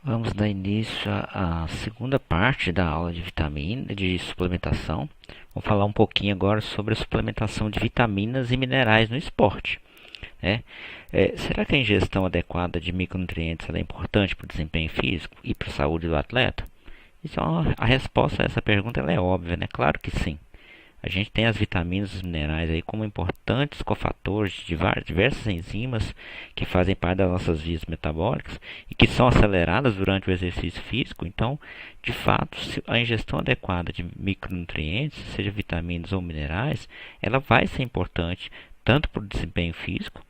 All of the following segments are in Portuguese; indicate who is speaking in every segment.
Speaker 1: Vamos dar início à segunda parte da aula de vitamina, de suplementação. Vou falar um pouquinho agora sobre a suplementação de vitaminas e minerais no esporte. Né? Será que a ingestão adequada de micronutrientes é importante para o desempenho físico e para a saúde do atleta? A resposta a essa pergunta ela é óbvia, né? Claro que sim. A gente tem as vitaminas e os minerais aí como importantes cofatores de diversas enzimas que fazem parte das nossas vias metabólicas e que são aceleradas durante o exercício físico. Então, de fato, a ingestão adequada de micronutrientes, seja vitaminas ou minerais, ela vai ser importante tanto para o desempenho físico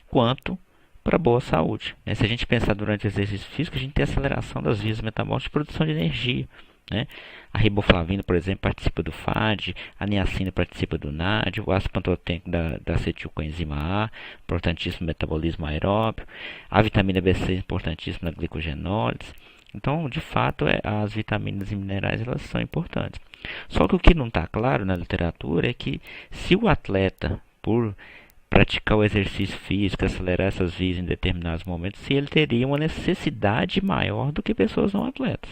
Speaker 1: quanto para a boa saúde. Se a gente pensar durante o exercício físico, a gente tem aceleração das vias metabólicas de produção de energia. Né? A riboflavina, por exemplo, participa do FAD, a niacina participa do NAD, o ácido pantotênico da acetilcoenzima A, importantíssimo no metabolismo aeróbio, a vitamina B6 importantíssima na glicogenólise. Então, de fato, as vitaminas e minerais elas são importantes. Só que o que não está claro na literatura é que se o atleta, por praticar o exercício físico, acelerar essas vias em determinados momentos, se ele teria uma necessidade maior do que pessoas não atletas.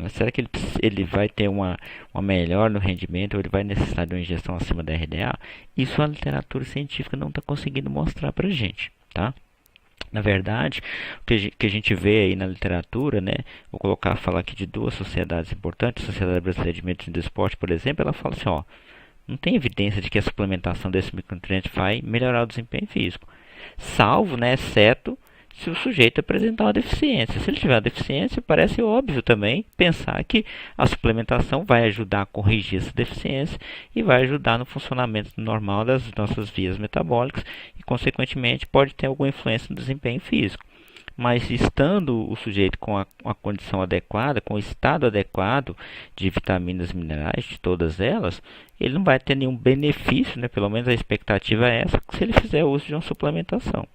Speaker 1: Será que ele vai ter uma melhora no rendimento ou ele vai necessitar de uma injeção acima da RDA? Isso a literatura científica não está conseguindo mostrar para a gente, tá? Na verdade, o que a gente vê aí na literatura, né? Vou falar aqui de duas sociedades importantes. A Sociedade Brasileira de Medicina do Esporte, por exemplo, ela fala assim, ó, não tem evidência de que a suplementação desse micronutriente vai melhorar o desempenho físico, salvo, né, exceto se o sujeito apresentar uma deficiência. Se ele tiver uma deficiência, parece óbvio também pensar que a suplementação vai ajudar a corrigir essa deficiência e vai ajudar no funcionamento normal das nossas vias metabólicas e, consequentemente, pode ter alguma influência no desempenho físico. Mas estando o sujeito com a condição adequada, com o estado adequado de vitaminas e minerais, de todas elas, ele não vai ter nenhum benefício, né? Pelo menos a expectativa é essa, se ele fizer uso de uma suplementação.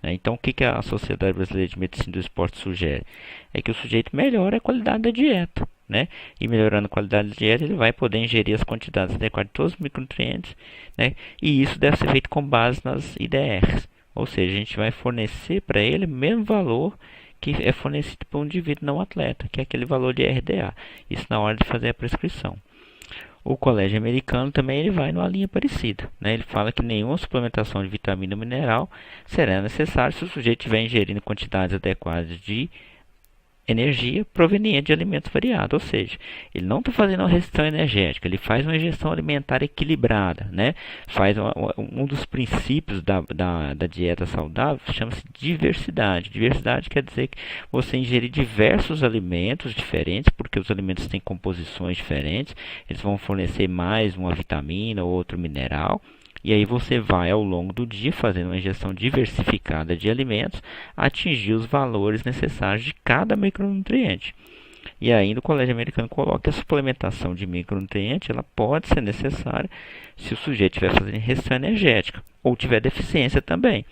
Speaker 1: Então, o que a Sociedade Brasileira de Medicina do Esporte sugere? É que o sujeito melhore a qualidade da dieta. Né? E melhorando a qualidade da dieta, ele vai poder ingerir as quantidades adequadas de todos os micronutrientes. Né? E isso deve ser feito com base nas IDRs. Ou seja, a gente vai fornecer para ele o mesmo valor que é fornecido para um indivíduo não atleta, que é aquele valor de RDA. Isso na hora de fazer a prescrição. O colégio americano também ele vai numa linha parecida. Né? Ele fala que nenhuma suplementação de vitamina ou mineral será necessária se o sujeito estiver ingerindo quantidades adequadas de energia proveniente de alimentos variados, ou seja, ele não está fazendo uma restrição energética, ele faz uma ingestão alimentar equilibrada, né? Faz um dos princípios da dieta saudável, chama-se diversidade. Diversidade quer dizer que você ingerir diversos alimentos diferentes, porque os alimentos têm composições diferentes, eles vão fornecer mais uma vitamina ou outro mineral. E aí você vai ao longo do dia fazendo uma ingestão diversificada de alimentos, atingir os valores necessários de cada micronutriente. E ainda o Colégio Americano coloca que a suplementação de micronutrientes ela pode ser necessária se o sujeito estiver fazendo restrição energética ou tiver deficiência também,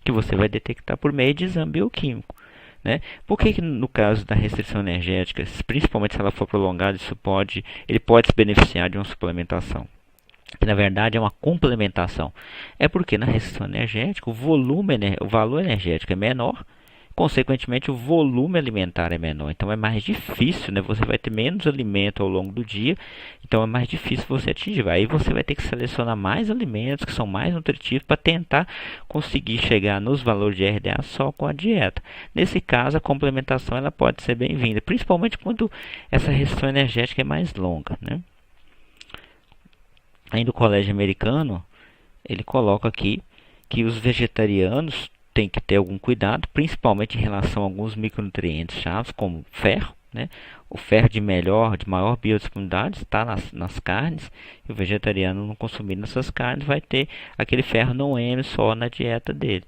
Speaker 1: que você vai detectar por meio de exame bioquímico. Né? Por que no caso da restrição energética, principalmente se ela for prolongada, ele pode se beneficiar de uma suplementação? Que na verdade é uma complementação. É porque na restrição energética o valor energético é menor, consequentemente o volume alimentar é menor. Então é mais difícil, né? Você vai ter menos alimento ao longo do dia, então é mais difícil você atingir. Aí você vai ter que selecionar mais alimentos que são mais nutritivos para tentar conseguir chegar nos valores de RDA só com a dieta. Nesse caso a complementação ela pode ser bem-vinda, principalmente quando essa restrição energética é mais longa, né? Ainda o colégio americano, ele coloca aqui que os vegetarianos têm que ter algum cuidado, principalmente em relação a alguns micronutrientes chaves, como ferro. Né? O ferro de maior biodisponibilidade está nas carnes, e o vegetariano não consumindo essas carnes vai ter aquele ferro não M só na dieta dele.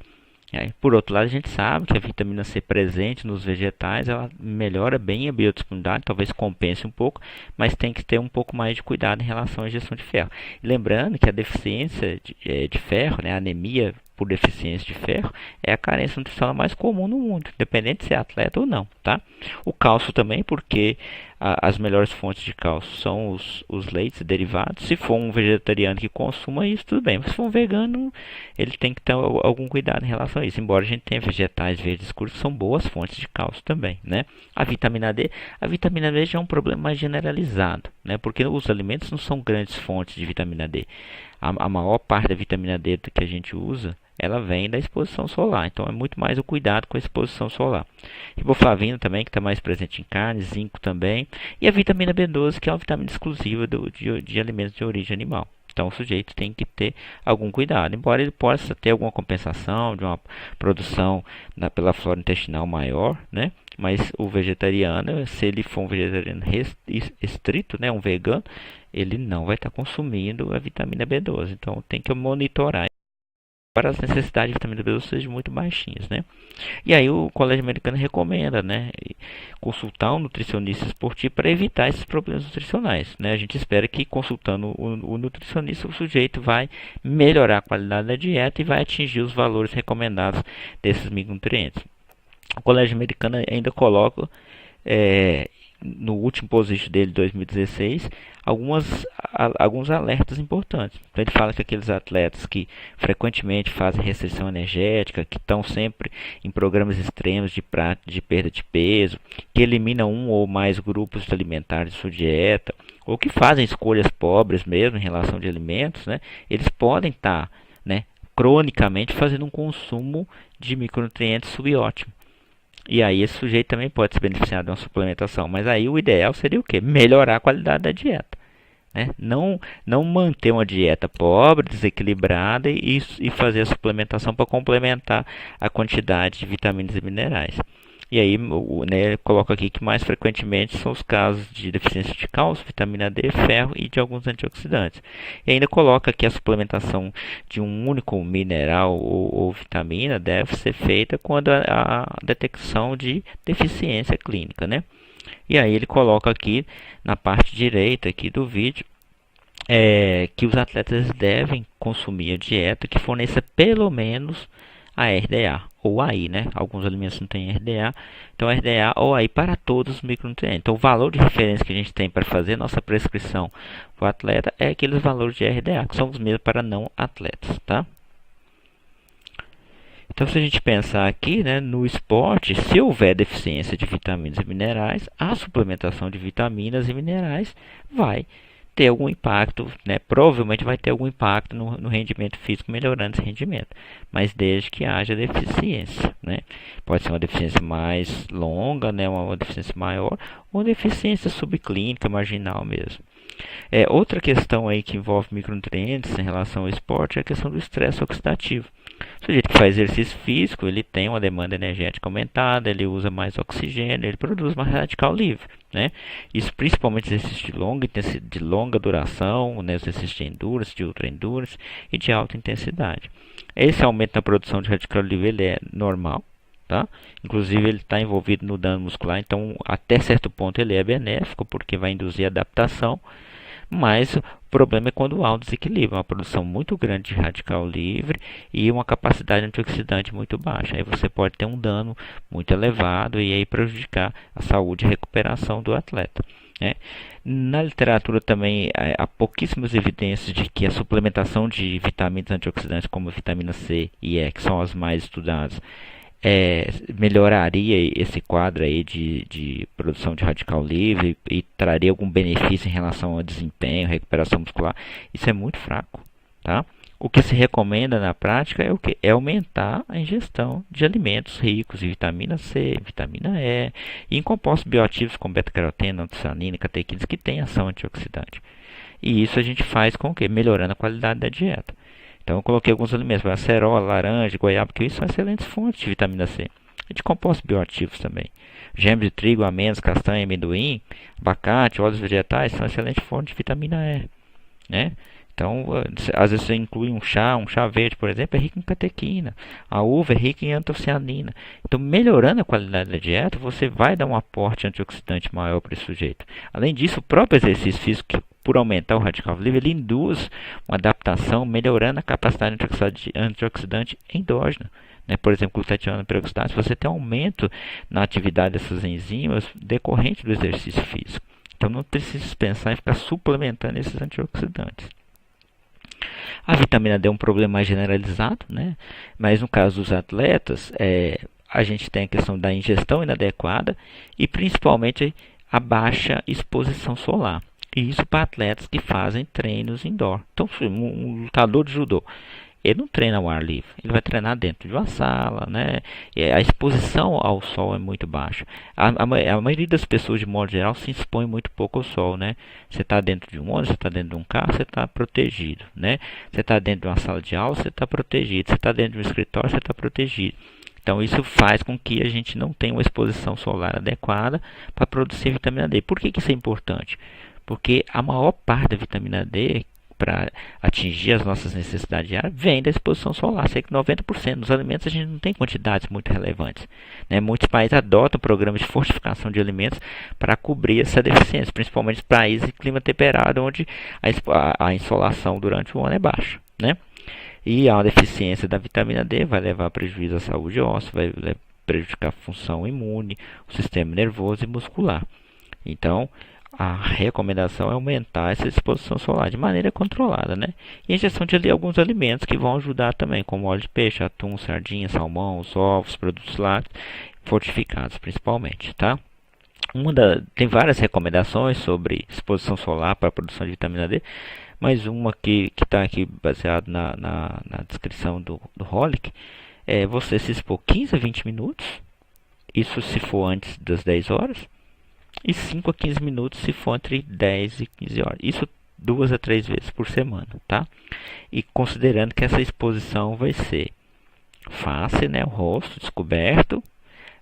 Speaker 1: Por outro lado, a gente sabe que a vitamina C presente nos vegetais ela melhora bem a biodisponibilidade, talvez compense um pouco, mas tem que ter um pouco mais de cuidado em relação à ingestão de ferro. E lembrando que a deficiência de ferro, né, a anemia por deficiência de ferro é a carência nutricional mais comum no mundo, independente de ser atleta ou não, tá? O cálcio também, porque as melhores fontes de cálcio são os leites e derivados. Se for um vegetariano que consuma isso, tudo bem. Mas se for um vegano, ele tem que ter algum cuidado em relação a isso. Embora a gente tenha vegetais verdes escuros, que são boas fontes de cálcio também, né? A vitamina D já é um problema mais generalizado, né? Porque os alimentos não são grandes fontes de vitamina D. A maior parte da vitamina D que a gente usa, ela vem da exposição solar. Então é muito mais o cuidado com a exposição solar. Riboflavina também, que está mais presente em carne, zinco também. E a vitamina B12, que é uma vitamina exclusiva de alimentos de origem animal. Então o sujeito tem que ter algum cuidado. Embora ele possa ter alguma compensação de uma produção pela flora intestinal maior, né? Mas o vegetariano, se ele for um vegetariano estrito, né, um vegano, ele não vai estar consumindo a vitamina B12. Então tem que monitorar para as necessidades de vitamina B12 sejam muito baixinhas, né? E aí o Colégio Americano recomenda, né, consultar um nutricionista esportivo para evitar esses problemas nutricionais, né? A gente espera que consultando o nutricionista o sujeito vai melhorar a qualidade da dieta e vai atingir os valores recomendados desses micronutrientes. O Colégio Americano ainda coloca no último post dele de 2016 alguns alertas importantes. Então, ele fala que aqueles atletas que frequentemente fazem restrição energética, que estão sempre em programas extremos de perda de peso, que eliminam um ou mais grupos alimentares de sua dieta, ou que fazem escolhas pobres mesmo em relação de alimentos, né, eles podem estar, né, cronicamente fazendo um consumo de micronutrientes subótimo. E aí esse sujeito também pode se beneficiar de uma suplementação. Mas aí o ideal seria o quê? Melhorar a qualidade da dieta, né? Não manter uma dieta pobre, desequilibrada e fazer a suplementação para complementar a quantidade de vitaminas e minerais. E aí, né, coloco aqui que mais frequentemente são os casos de deficiência de cálcio, vitamina D, ferro e de alguns antioxidantes. E ainda coloca aqui a suplementação de um único mineral ou vitamina deve ser feita quando a detecção de deficiência clínica, né? E aí ele coloca aqui na parte direita aqui do vídeo que os atletas devem consumir a dieta que forneça pelo menos a RDA ou AI, né? Alguns alimentos não têm RDA, então RDA ou AI para todos os micronutrientes. Então o valor de referência que a gente tem para fazer nossa prescrição para o atleta é aqueles valores de RDA que são os mesmos para não atletas, tá? Então se a gente pensar aqui, né, no esporte, se houver deficiência de vitaminas e minerais, a suplementação de vitaminas e minerais vai ter algum impacto, né? Provavelmente vai ter algum impacto no rendimento físico, melhorando esse rendimento, mas desde que haja deficiência, né? Pode ser uma deficiência mais longa, né? Uma deficiência maior, ou uma deficiência subclínica, marginal mesmo. Outra questão aí que envolve micronutrientes em relação ao esporte é a questão do estresse oxidativo. O sujeito que faz exercício físico, ele tem uma demanda energética aumentada, ele usa mais oxigênio, ele produz mais radical livre, né? Isso principalmente exercícios de longa intensidade, de longa duração, né? Exercícios de endurance, de ultra endurance e de alta intensidade. Esse aumento na produção de radical livre ele é normal, tá? Inclusive ele está envolvido no dano muscular, então até certo ponto ele é benéfico porque vai induzir adaptação. Mas o problema é quando há um desequilíbrio, uma produção muito grande de radical livre e uma capacidade antioxidante muito baixa. Aí você pode ter um dano muito elevado e aí prejudicar a saúde e recuperação do atleta, né? Na literatura também há pouquíssimas evidências de que a suplementação de vitaminas antioxidantes como a vitamina C e E, que são as mais estudadas, melhoraria esse quadro aí de produção de radical livre e traria algum benefício em relação ao desempenho, recuperação muscular. Isso é muito fraco, tá? O que se recomenda na prática é o que? É aumentar a ingestão de alimentos ricos em vitamina C, vitamina E e em compostos bioativos como beta-caroteno, antocianina, catequinas que têm ação antioxidante. E isso a gente faz com o quê? Melhorando a qualidade da dieta. Então eu coloquei alguns alimentos, acerola, laranja, goiaba, que são excelentes fontes de vitamina C. E de compostos bioativos também. Gemas de trigo, amêndoas, castanha, amendoim, abacate, óleos vegetais são excelentes fontes de vitamina E, né? Então, às vezes você inclui um chá verde, por exemplo, é rico em catequina. A uva é rica em antocianina. Então, melhorando a qualidade da dieta, você vai dar um aporte antioxidante maior para esse sujeito. Além disso, o próprio exercício físico, que por aumentar o radical livre, ele induz uma adaptação, melhorando a capacidade antioxidante endógena. Por exemplo, glutationa peroxidase, você tem um aumento na atividade dessas enzimas decorrente do exercício físico. Então não precisa pensar em ficar suplementando esses antioxidantes. A vitamina D é um problema mais generalizado, mas no caso dos atletas, a gente tem a questão da ingestão inadequada e principalmente a baixa exposição solar. E isso para atletas que fazem treinos indoor. Então, um lutador de judô, ele não treina ao ar livre, ele vai treinar dentro de uma sala, E a exposição ao sol é muito baixa. A maioria das pessoas, de modo geral, se expõe muito pouco ao sol, Você está dentro de um ônibus, você está dentro de um carro, você está protegido, Você está dentro de uma sala de aula, você está protegido. Você está dentro de um escritório, você está protegido. Então, isso faz com que a gente não tenha uma exposição solar adequada para produzir vitamina D. Por que isso é importante? Porque a maior parte da vitamina D, para atingir as nossas necessidades diárias, vem da exposição solar, cerca de 90%. Nos alimentos a gente não tem quantidades muito relevantes. Muitos países adotam programas de fortificação de alimentos para cobrir essa deficiência, principalmente os países de clima temperado, onde a insolação durante o ano é baixa. E a deficiência da vitamina D vai levar a prejuízo à saúde óssea, vai prejudicar a função imune, o sistema nervoso e muscular. Então, a recomendação é aumentar essa exposição solar de maneira controlada, E a ingestão de alguns alimentos que vão ajudar também, como óleo de peixe, atum, sardinha, salmão, os ovos, produtos lácteos, fortificados principalmente, tá? Tem várias recomendações sobre exposição solar para a produção de vitamina D, mas uma que está aqui baseado na descrição do Holick é você se expor 15 a 20 minutos, isso se for antes das 10 horas, e 5 a 15 minutos se for entre 10 e 15 horas. Isso 2 a 3 vezes por semana, tá? E considerando que essa exposição vai ser face, o rosto descoberto,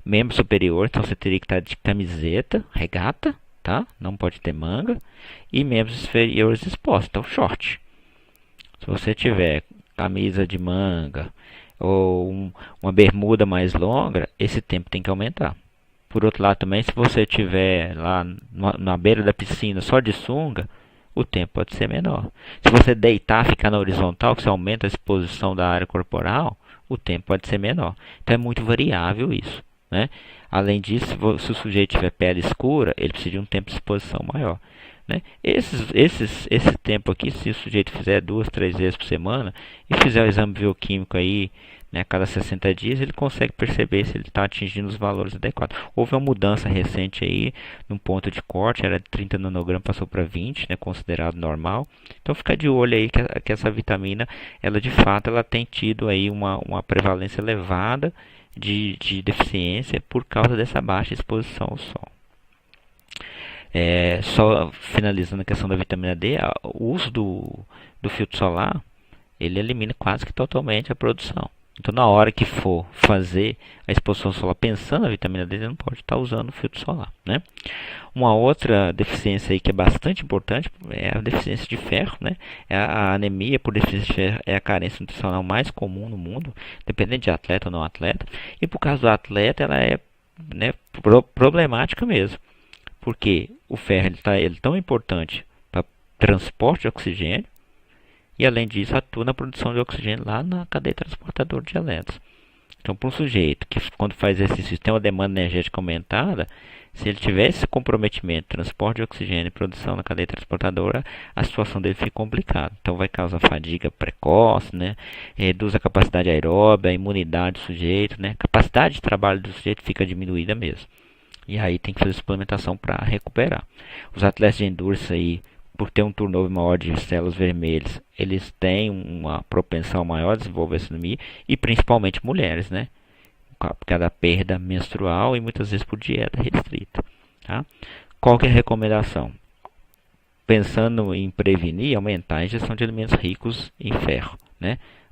Speaker 1: membro superior, então você teria que estar de camiseta, regata, tá? Não pode ter manga, e membros inferiores expostos, então short. Se você tiver camisa de manga ou uma bermuda mais longa, esse tempo tem que aumentar. Por outro lado também, se você estiver lá na beira da piscina só de sunga, o tempo pode ser menor. Se você deitar, ficar na horizontal, que você aumenta a exposição da área corporal, o tempo pode ser menor. Então é muito variável isso, Além disso, se o sujeito tiver pele escura, ele precisa de um tempo de exposição maior. Esse tempo aqui, se o sujeito fizer 2, 3 vezes por semana e fizer o exame bioquímico aí, a cada 60 dias, ele consegue perceber se ele está atingindo os valores adequados. Houve uma mudança recente aí, num ponto de corte, era de 30 nanogramas, passou para 20, considerado normal. Então fica de olho aí que essa vitamina, ela de fato, ela tem tido aí uma prevalência elevada de deficiência por causa dessa baixa exposição ao sol. Só finalizando a questão da vitamina D, o uso do filtro solar, ele elimina quase que totalmente a produção. Então, na hora que for fazer a exposição solar pensando na vitamina D, você não pode estar usando o filtro solar, Uma outra deficiência aí que é bastante importante é a deficiência de ferro, A anemia por deficiência de ferro é a carência nutricional mais comum no mundo, dependendo de atleta ou não atleta. E por causa do atleta, ela é problemática mesmo. Porque o ferro ele é tão importante para transporte de oxigênio, e além disso atua na produção de oxigênio lá na cadeia transportadora de elétrons. Então, para um sujeito que quando faz exercício tem uma demanda energética aumentada, se ele tiver esse comprometimento, transporte de oxigênio e produção na cadeia transportadora, a situação dele fica complicada. Então vai causar fadiga precoce, reduz a capacidade aeróbica, a imunidade do sujeito, a capacidade de trabalho do sujeito fica diminuída mesmo. E aí tem que fazer suplementação para recuperar. Os atletas de endurance aí, por ter um turnover maior de células vermelhas, eles têm uma propensão maior a desenvolver essa anemia, e principalmente mulheres, por causa da perda menstrual e muitas vezes por dieta restrita. Tá? Qual que é a recomendação? Pensando em prevenir, aumentar a ingestão de alimentos ricos em ferro,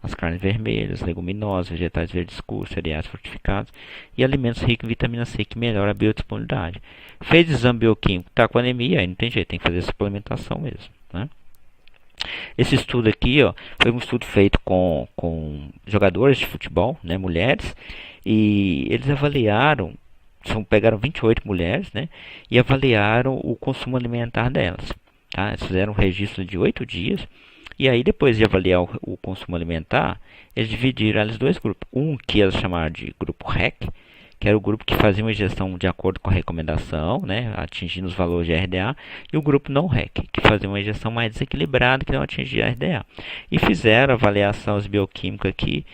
Speaker 1: as carnes vermelhas, leguminosas, vegetais verdes escuros, cereais fortificados e alimentos ricos em vitamina C, que melhora a biodisponibilidade. Fez exame bioquímico, está com anemia, aí não tem jeito, tem que fazer suplementação mesmo. Esse estudo aqui foi um estudo feito com jogadores de futebol, mulheres, e eles avaliaram, pegaram 28 mulheres, e avaliaram o consumo alimentar delas. tá? Eles fizeram um registro de 8 dias. E aí, depois de avaliar o consumo alimentar, eles dividiram eles em dois grupos. Um que eles chamaram de grupo REC, que era o grupo que fazia uma ingestão de acordo com a recomendação, né, atingindo os valores de RDA, e o grupo não REC, que fazia uma ingestão mais desequilibrada, que não atingia RDA. E fizeram a avaliação bioquímica aqui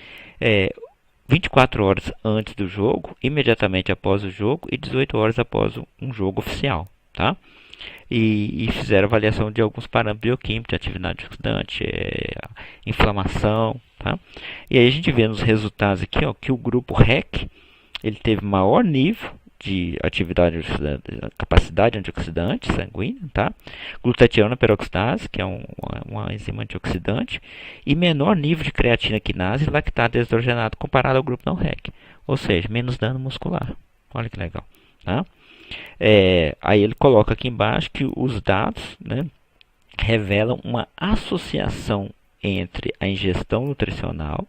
Speaker 1: 24 horas antes do jogo, imediatamente após o jogo e 18 horas após um jogo oficial, tá? E fizeram avaliação de alguns parâmetros bioquímicos, de atividade oxidante, inflamação, tá? E aí a gente vê nos resultados aqui, ó, que o grupo REC ele teve maior nível de atividade antioxidante, capacidade antioxidante sanguínea, tá? Glutationa peroxidase, que é uma enzima antioxidante, e menor nível de creatina quinase e lactato deshidrogenado comparado ao grupo não REC, ou seja, menos dano muscular. Olha que legal, tá? Aí ele coloca aqui embaixo que os dados, né, revelam uma associação entre a ingestão nutricional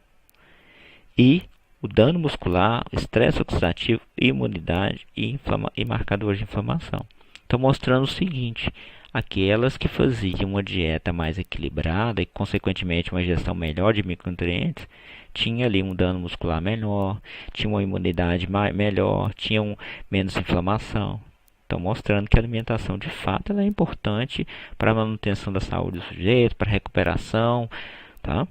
Speaker 1: e o dano muscular, estresse oxidativo, imunidade e marcadores de inflamação. Então, mostrando o seguinte: aquelas que faziam uma dieta mais equilibrada e, consequentemente, uma ingestão melhor de micronutrientes, tinha ali um dano muscular menor, tinha uma imunidade melhor, tinham menos inflamação. Então, mostrando que a alimentação, de fato, ela é importante para a manutenção da saúde do sujeito, para a recuperação, tá?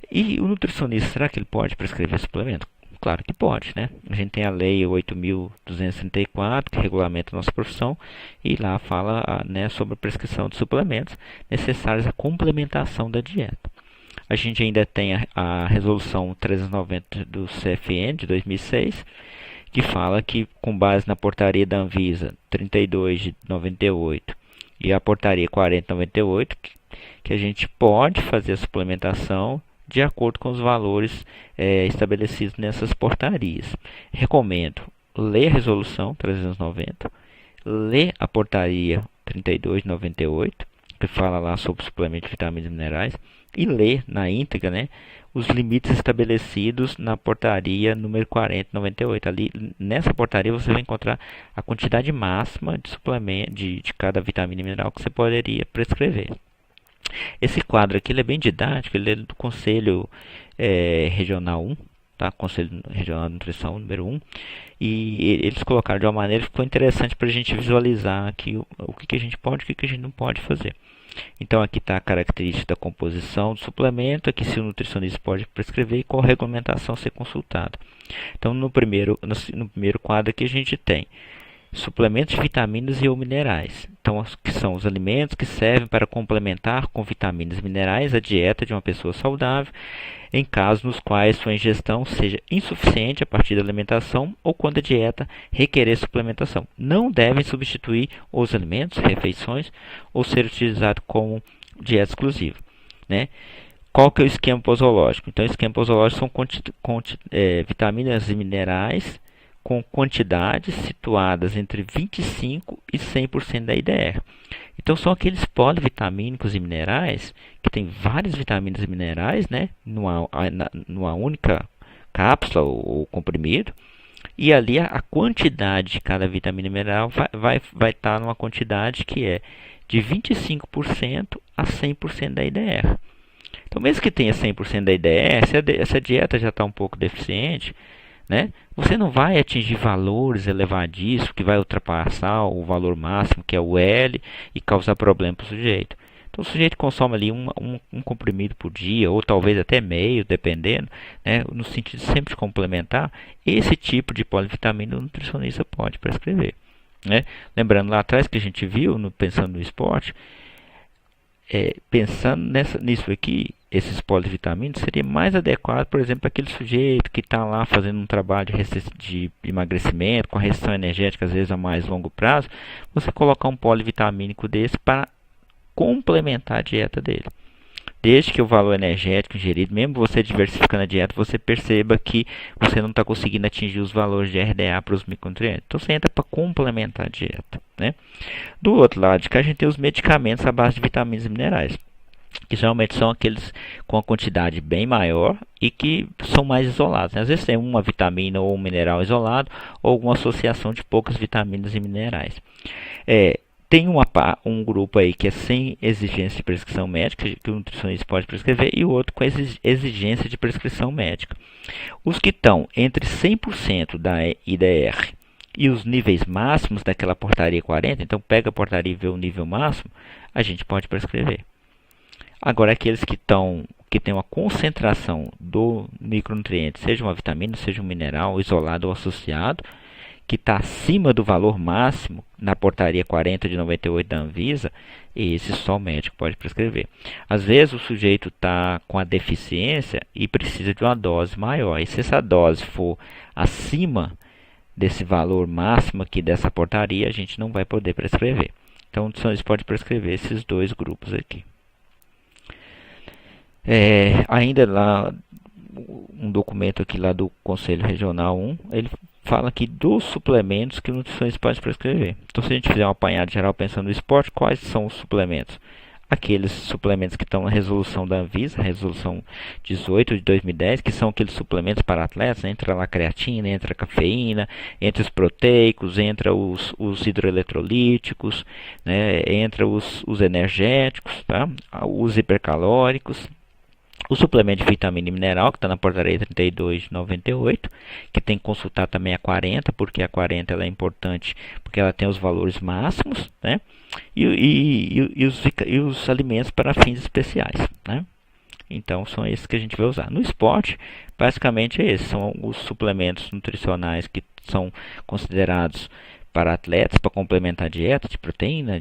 Speaker 1: E o nutricionista, será que ele pode prescrever suplemento? Claro que pode, né? A gente tem a lei 8.234, que regulamenta a nossa profissão, e lá fala, né, sobre a prescrição de suplementos necessários à complementação da dieta. A gente ainda tem a resolução 390 do CFN de 2006, que fala que, com base na portaria da Anvisa 32 de 98 e a portaria 40 de 98, que a gente pode fazer a suplementação de acordo com os valores estabelecidos nessas portarias. Recomendo ler a resolução 390, ler a portaria 32 de 98, que fala lá sobre suplemento de vitaminas e minerais, e ler na íntegra, né, os limites estabelecidos na portaria número 40 de 98. Ali, nessa portaria você vai encontrar a quantidade máxima de suplemento de cada vitamina e mineral que você poderia prescrever. Esse quadro aqui ele é bem didático, ele é do Conselho Regional 1, tá? Conselho Regional de Nutrição número 1, e eles colocaram de uma maneira que ficou interessante para a gente visualizar aqui o que a gente pode e o que a gente não pode fazer. Então aqui está a característica da composição do suplemento, aqui se o nutricionista pode prescrever e qual regulamentação ser consultada. Então no primeiro quadro aqui a gente tem suplementos de vitaminas e ou minerais. Então, que são os alimentos que servem para complementar com vitaminas e minerais a dieta de uma pessoa saudável, em casos nos quais sua ingestão seja insuficiente a partir da alimentação ou quando a dieta requerer suplementação. Não devem substituir os alimentos, refeições, ou ser utilizados como dieta exclusiva, né? Qual que é o esquema posológico? Então, o esquema posológico são vitaminas e minerais com quantidades situadas entre 25% e 100% da IDR. Então, são aqueles polivitamínicos e minerais que tem várias vitaminas e minerais, né, numa única cápsula ou comprimido, e ali a quantidade de cada vitamina e mineral vai estar numa quantidade que é de 25% a 100% da IDR. Então, mesmo que tenha 100% da IDR, se a dieta já está um pouco deficiente, né, você não vai atingir valores elevadíssimos que vai ultrapassar o valor máximo, que é o L, e causar problema para o sujeito. Então, o sujeito consome ali um comprimido por dia, ou talvez até meio, dependendo, né, no sentido sempre de complementar. Esse tipo de polivitamina o nutricionista pode prescrever, né? Lembrando lá atrás que a gente viu, pensando no esporte, pensando nisso aqui, esses polivitaminas seria mais adequado, por exemplo, para aquele sujeito que está lá fazendo um trabalho de emagrecimento, com a restrição energética, às vezes a mais longo prazo, você colocar um polivitamínico desse para complementar a dieta dele. Desde que o valor energético ingerido, mesmo você diversificando a dieta, você perceba que você não está conseguindo atingir os valores de RDA para os micronutrientes. Então você entra para complementar a dieta, né? Do outro lado de cá, a gente tem os medicamentos à base de vitaminas e minerais, que geralmente são aqueles com a quantidade bem maior e que são mais isolados, né? Às vezes tem uma vitamina ou um mineral isolado, ou alguma associação de poucas vitaminas e minerais. Tem um grupo aí que é sem exigência de prescrição médica, que o nutricionista pode prescrever, e o outro com exigência de prescrição médica. Os que estão entre 100% da IDR e os níveis máximos daquela portaria 40, então pega a portaria e vê o nível máximo, a gente pode prescrever. Agora, aqueles que têm uma concentração do micronutriente, seja uma vitamina, seja um mineral, isolado ou associado, que está acima do valor máximo na portaria 40 de 98 da Anvisa, esse só o médico pode prescrever. Às vezes o sujeito está com a deficiência e precisa de uma dose maior. E se essa dose for acima desse valor máximo aqui dessa portaria, a gente não vai poder prescrever. Então, o nutricionista pode prescrever esses dois grupos aqui. Ainda lá, um documento aqui lá do Conselho Regional 1, ele fala aqui dos suplementos que o nutricionista pode prescrever. Então, se a gente fizer um apanhado geral pensando no esporte, quais são os suplementos? Aqueles suplementos que estão na resolução da Anvisa, resolução 18 de 2010, que são aqueles suplementos para atletas, né? Entra lá a creatina, entra a cafeína, entra os proteicos, entra os hidroeletrolíticos, né? Entra os energéticos, tá? Os hipercalóricos. O suplemento de vitamina e mineral, que está na portaria 32 de 98, que tem que consultar também a 40, porque a 40 ela é importante, porque ela tem os valores máximos, né? E os alimentos para fins especiais, né? Então, são esses que a gente vai usar. No esporte, basicamente esses são os suplementos nutricionais que são considerados para atletas, para complementar a dieta de proteína,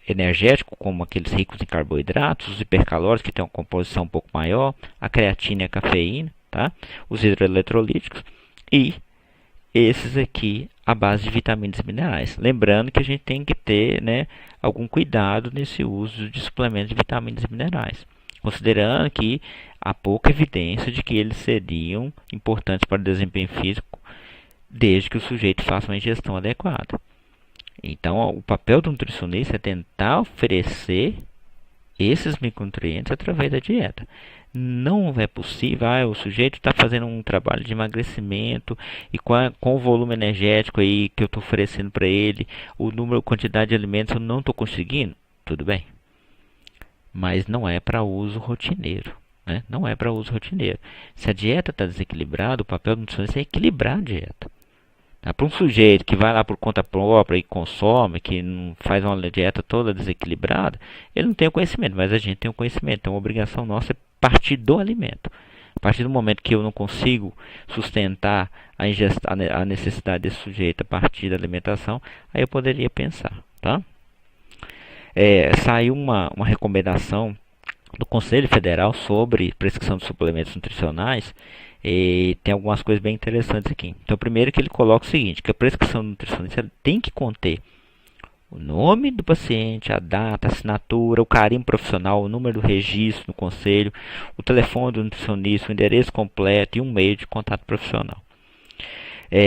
Speaker 1: energético, como aqueles ricos em carboidratos, os hipercalóricos que têm uma composição um pouco maior, a creatina e a cafeína, tá? Os hidroeletrolíticos e esses aqui à base de vitaminas e minerais. Lembrando que a gente tem que ter, né, algum cuidado nesse uso de suplementos de vitaminas e minerais, considerando que há pouca evidência de que eles seriam importantes para o desempenho físico, desde que o sujeito faça uma ingestão adequada. Então, o papel do nutricionista é tentar oferecer esses micronutrientes através da dieta. Não é possível, o sujeito está fazendo um trabalho de emagrecimento e com o volume energético aí que eu estou oferecendo para ele, o número, quantidade de alimentos eu não estou conseguindo, tudo bem. Mas não é para uso rotineiro, né? Não é para uso rotineiro. Se a dieta está desequilibrada, o papel do nutricionista é equilibrar a dieta. Para um sujeito que vai lá por conta própria e consome, que não faz uma dieta toda desequilibrada, ele não tem o conhecimento, mas a gente tem o conhecimento. Então, a obrigação nossa é partir do alimento. A partir do momento que eu não consigo sustentar a necessidade desse sujeito a partir da alimentação, aí eu poderia pensar. Tá? Saiu uma recomendação do Conselho Federal sobre prescrição de suplementos nutricionais. E tem algumas coisas bem interessantes aqui. Então, primeiro que ele coloca o seguinte, que a prescrição nutricionista tem que conter o nome do paciente, a data, a assinatura, o carimbo profissional, o número do registro no conselho, o telefone do nutricionista, o endereço completo e um meio de contato profissional.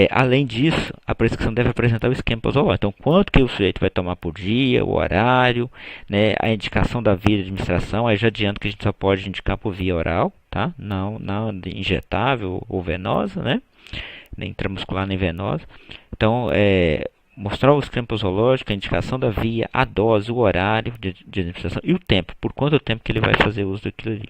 Speaker 1: Além disso, a prescrição deve apresentar o esquema posológico. Então, quanto que o sujeito vai tomar por dia, o horário, né, a indicação da via de administração. Aí já adianto que a gente só pode indicar por via oral, tá? Não injetável ou venosa, né? Nem intramuscular nem venosa. Então, mostrar o esquema posológico, a indicação da via, a dose, o horário de administração e o tempo, por quanto tempo que ele vai fazer uso daquilo ali.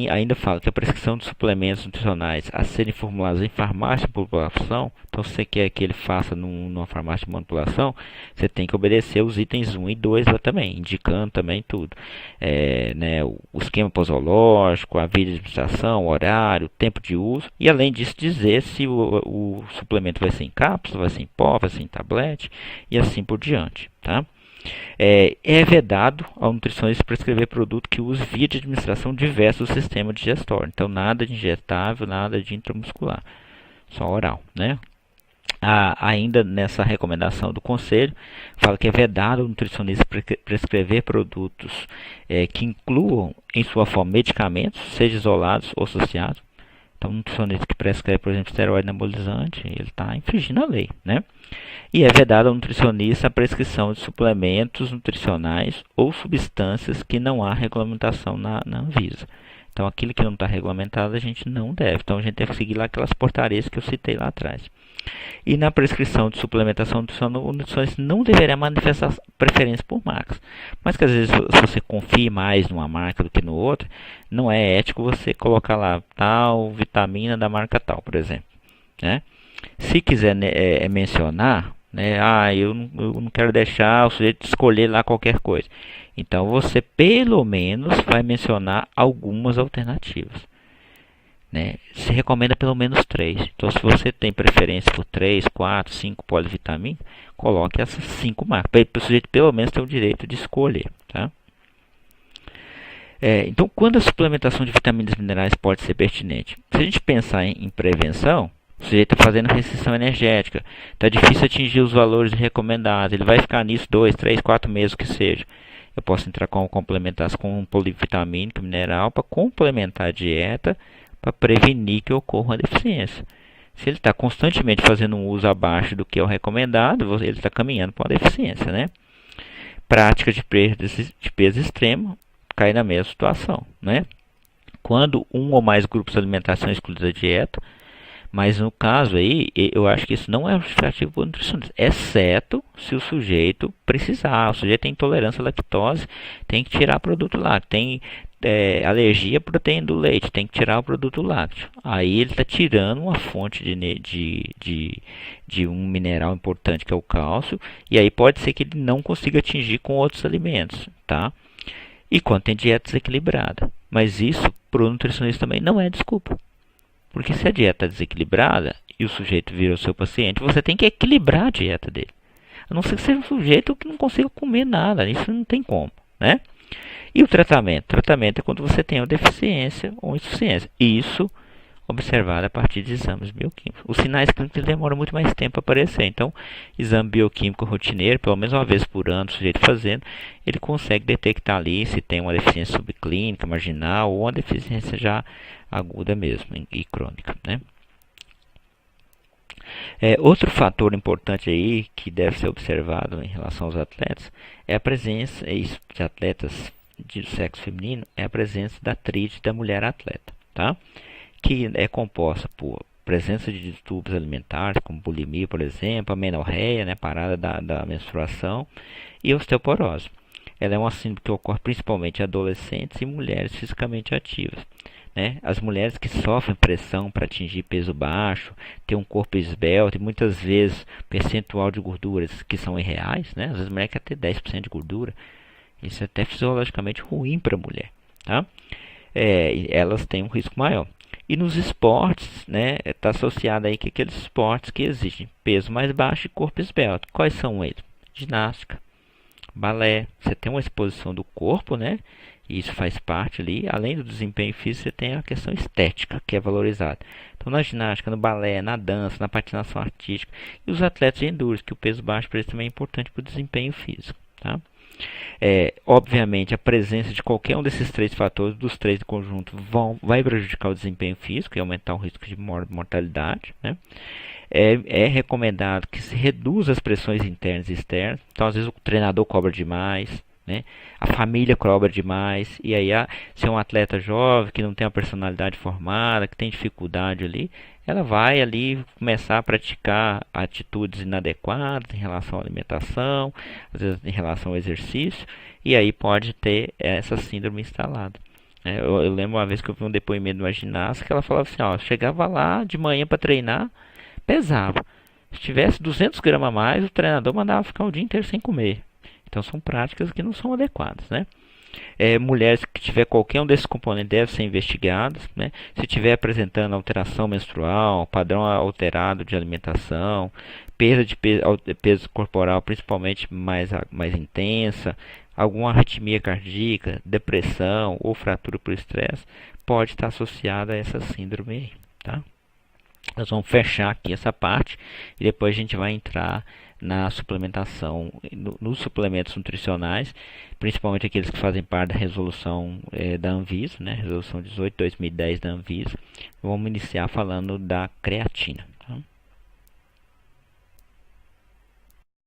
Speaker 1: Ainda fala que a prescrição de suplementos nutricionais a serem formulados em farmácia de manipulação, então se você quer que ele faça numa farmácia de manipulação, você tem que obedecer os itens 1 e 2 lá também, indicando também tudo. O esquema posológico, a via de administração, o horário, o tempo de uso, e além disso dizer se o suplemento vai ser em cápsula, vai ser em pó, vai ser em tablete, e assim por diante. Tá? É vedado ao nutricionista prescrever produto que use via de administração diversa do sistema digestório. Então, nada de injetável, nada de intramuscular, só oral, né? Ainda nessa recomendação do conselho, fala que é vedado ao nutricionista prescrever produtos que incluam em sua forma medicamentos, seja isolados ou associados. Então, um nutricionista que prescreve, por exemplo, esteroide anabolizante, ele está infringindo a lei, né? E é vedado ao nutricionista a prescrição de suplementos nutricionais ou substâncias que não há regulamentação na Anvisa. Então, aquilo que não está regulamentado, a gente não deve. Então, a gente deve seguir lá aquelas portarias que eu citei lá atrás. E na prescrição de suplementação nutricional, o nutricionista não deverá manifestar preferência por marcas. Mas que às vezes, se você confie mais numa marca do que no outro, não é ético você colocar lá tal vitamina da marca tal, por exemplo, né? Se quiser mencionar, né, eu não quero deixar o sujeito escolher lá qualquer coisa. Então você pelo menos vai mencionar algumas alternativas, né? Se recomenda pelo menos 3. Então se você tem preferência por 3, 4, 5 polivitaminas, coloque essas 5 marcas, para o sujeito pelo menos ter o direito de escolher, tá? Então, quando a suplementação de vitaminas e minerais pode ser pertinente? Se a gente pensar em prevenção, o sujeito está fazendo restrição energética, está difícil atingir os valores recomendados, ele vai ficar nisso 2, 3, 4 meses, o que seja. Eu posso entrar com complementação com um polivitamínico mineral para complementar a dieta, para prevenir que ocorra uma deficiência. Se ele está constantemente fazendo um uso abaixo do que é o recomendado, ele está caminhando para uma deficiência, né? Prática de peso extremo cai na mesma situação, né? Quando um ou mais grupos de alimentação excluídos da dieta, mas no caso aí, eu acho que isso não é justificativo para o nutricionista, exceto se o sujeito precisar. O sujeito tem intolerância à lactose, tem que tirar produto lácteo. Tem alergia à proteína do leite, tem que tirar o produto lácteo. Aí ele está tirando uma fonte de um mineral importante que é o cálcio, e aí pode ser que ele não consiga atingir com outros alimentos, tá? E quando tem dieta desequilibrada. Mas isso, para o nutricionista também, não é desculpa. Porque se a dieta é desequilibrada e o sujeito vira o seu paciente, você tem que equilibrar a dieta dele. A não ser que seja um sujeito que não consiga comer nada. Isso não tem como, né? E o tratamento? O tratamento é quando você tem uma deficiência ou insuficiência. Isso observado a partir de exames bioquímicos. Os sinais clínicos demoram muito mais tempo a aparecer. Então, exame bioquímico rotineiro, pelo menos uma vez por ano, o sujeito fazendo, ele consegue detectar ali se tem uma deficiência subclínica, marginal, ou uma deficiência já aguda mesmo e crônica, né? Outro fator importante aí que deve ser observado em relação aos atletas é a presença de atletas de sexo feminino, é a presença da tríade da mulher atleta, tá? Que é composta por presença de distúrbios alimentares, como bulimia, por exemplo, amenorreia, né, parada da menstruação, e osteoporose. Ela é uma síndrome que ocorre principalmente em adolescentes e mulheres fisicamente ativas, né? As mulheres que sofrem pressão para atingir peso baixo, ter um corpo esbelto e muitas vezes percentual de gorduras que são irreais, né? Às vezes a mulher quer ter 10% de gordura. Isso é até fisiologicamente ruim para a mulher, tá? Elas têm um risco maior. E nos esportes, né, está associado aí que aqueles esportes que exigem peso mais baixo e corpo esbelto. Quais são eles? Ginástica, balé. Você tem uma exposição do corpo, né? E isso faz parte ali. Além do desempenho físico, você tem a questão estética, que é valorizada. Então, na ginástica, no balé, na dança, na patinação artística. E os atletas de endurance, que o peso baixo para eles também é importante para o desempenho físico, tá? Obviamente, a presença de qualquer um desses 3 fatores, dos 3 em conjunto, vai prejudicar o desempenho físico e aumentar o risco de mortalidade, né? É recomendado que se reduza as pressões internas e externas. Então, às vezes, o treinador cobra demais, né? A família cobra demais. E aí, se é um atleta jovem, que não tem uma personalidade formada, que tem dificuldade ali, ela vai ali começar a praticar atitudes inadequadas em relação à alimentação, às vezes em relação ao exercício, e aí pode ter essa síndrome instalada. Eu lembro uma vez que eu vi um depoimento de uma ginasta que ela falava assim, ó, chegava lá de manhã para treinar, pesava. Se tivesse 200 gramas a mais, o treinador mandava ficar o dia inteiro sem comer. Então são práticas que não são adequadas, né? Mulheres que tiver qualquer um desses componentes devem ser investigadas, né? Se tiver apresentando alteração menstrual, padrão alterado de alimentação, perda de peso corporal principalmente mais intensa, alguma arritmia cardíaca, depressão ou fratura por estresse, pode estar associada a essa síndrome aí, tá? Nós vamos fechar aqui essa parte e depois a gente vai entrar na suplementação, nos suplementos nutricionais, principalmente aqueles que fazem parte da resolução da Anvisa, né? Resolução 18/2010 da Anvisa. Vamos iniciar falando da creatina.